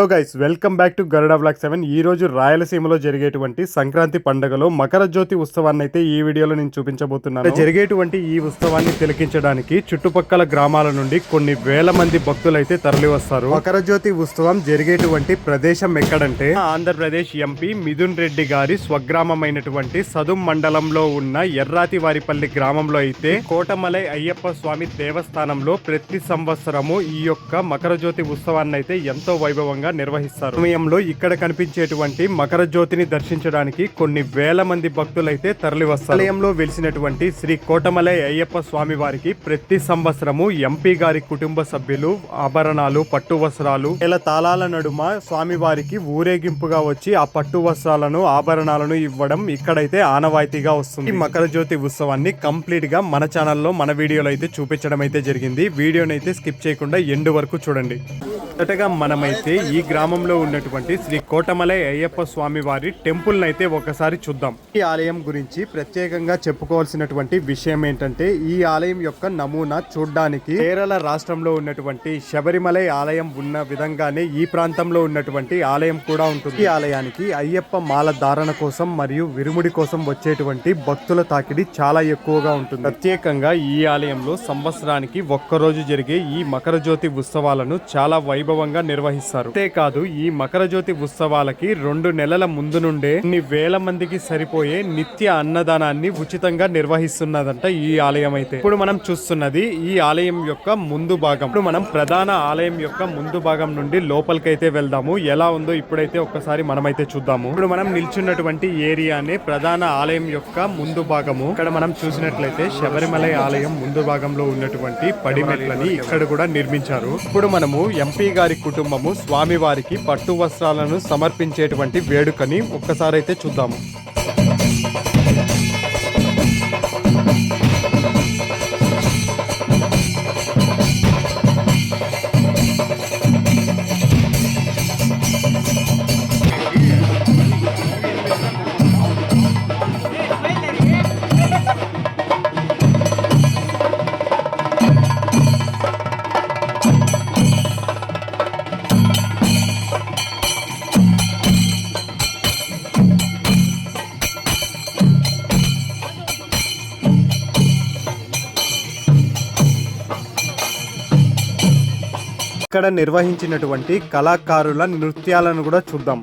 Hello guys, welcome back to Garuda block 7. ఈ రోజు రాయలసీమలో జరిగేటువంటి సంక్రాంతి పండుగలో మకర జ్యోతి ఉత్సవాన్ని అయితే ఈ వీడియోలో నేను చూపించబోతున్నాను. జరిగేటువంటి ఈ ఉత్సవాన్ని తిలకించడానికి చుట్టుపక్కల గ్రామాల నుండి కొన్ని వేల మంది భక్తులు అయితే తరలి వస్తారు. మకర జ్యోతి ఉత్సవం జరిగేటువంటి ప్రదేశం ఎక్కడంటే ఆంధ్రప్రదేశ్ ఎంపీ మిథున్ రెడ్డి గారి స్వగ్రామమైనటువంటి సదుం మండలంలో ఉన్న ఎర్రాతివారిపల్లి గ్రామంలో అయితే కోటమలై అయ్యప్ప స్వామి దేవస్థానంలో ప్రతి సంవత్సరము ఈ యొక్క మకర జ్యోతి ఉత్సవాన్ని అయితే ఎంతో వైభవంగా నిర్వహిస్తారు. సమయంలో ఇక్కడ కనిపించేటువంటి మకర జ్యోతిని దర్శించడానికి కొన్ని వేల మంది భక్తులైతే తరలి వస్తారు. ఆలయంలో వెలిసినటువంటి శ్రీ కోటమలై అయ్యప్ప స్వామి వారికి ప్రతి సంవత్సరము ఎంపీ గారి కుటుంబ సభ్యులు ఆభరణాలు, పట్టు వస్త్రాలు, ఇలా తాళాల నడుమ స్వామి వారికి ఊరేగింపుగా వచ్చి ఆ పట్టు వస్త్రాలను, ఆభరణాలను ఇవ్వడం ఇక్కడైతే ఆనవాయితీగా వస్తుంది. ఈ మకర జ్యోతి ఉత్సవాన్ని కంప్లీట్ గా మన ఛానల్లో మన వీడియోలో అయితే చూపించడం అయితే జరిగింది. వీడియోని అయితే స్కిప్ చేయకుండా ఎండ్ వరకు చూడండి. మొదటగా మనమైతే ఈ గ్రామంలో ఉన్నటువంటి శ్రీ కోటమలై అయ్యప్ప స్వామి వారి టెంపుల్ అయితే ఒకసారి చూద్దాం. ఈ ఆలయం గురించి ప్రత్యేకంగా చెప్పుకోవాల్సినటువంటి విషయం ఏంటంటే, ఈ ఆలయం యొక్క నమూనా చూడ్డానికి కేరళ రాష్ట్రంలో ఉన్నటువంటి శబరిమలై ఆలయం ఉన్న విధంగానే ఈ ప్రాంతంలో ఉన్నటువంటి ఆలయం కూడా ఉంటుంది. ఈ ఆలయానికి అయ్యప్ప మాల ధారణ కోసం మరియు విరుముడి కోసం వచ్చేటువంటి భక్తుల తాకిడి చాలా ఎక్కువగా ఉంటుంది. ప్రత్యేకంగా ఈ ఆలయంలో సంవత్సరానికి ఒక్కరోజు జరిగే ఈ మకర జ్యోతి ఉత్సవాలను చాలా వైభవంగా నిర్వహిస్తారు. అంతేకాదు, ఈ మకర జ్యోతి ఉత్సవాలకి 2 నెలల ముందు నుండే కొన్ని వేల మందికి సరిపోయే నిత్య అన్నదానాన్ని ఉచితంగా నిర్వహిస్తున్నదంట ఈ ఆలయం అయితే. ఇప్పుడు మనం చూస్తున్నది ఈ ఆలయం యొక్క ముందు భాగం. ఇప్పుడు మనం ప్రధాన ఆలయం యొక్క ముందు భాగం నుండి లోపలికైతే వెళ్దాము. ఎలా ఉందో ఇప్పుడైతే ఒక్కసారి మనమైతే చూద్దాము. ఇప్పుడు మనం నిల్చున్నటువంటి ఏరియానే ప్రధాన ఆలయం యొక్క ముందు భాగము. ఇక్కడ మనం చూసినట్లయితే శబరిమలై ఆలయం ముందు భాగంలో ఉన్నటువంటి పడిమెట్లని ఇక్కడ కూడా నిర్మించారు. ఇప్పుడు మనము ఎంపీ గారి కుటుంబము స్వామి వారికి పట్టు వస్త్రాలను సమర్పించేటువంటి వేడుకని ఒక్కసారి అయితే చూద్దాము. ఇక్కడ నిర్వహించినటువంటి కళాకారుల నృత్యాలను కూడా చూద్దాం.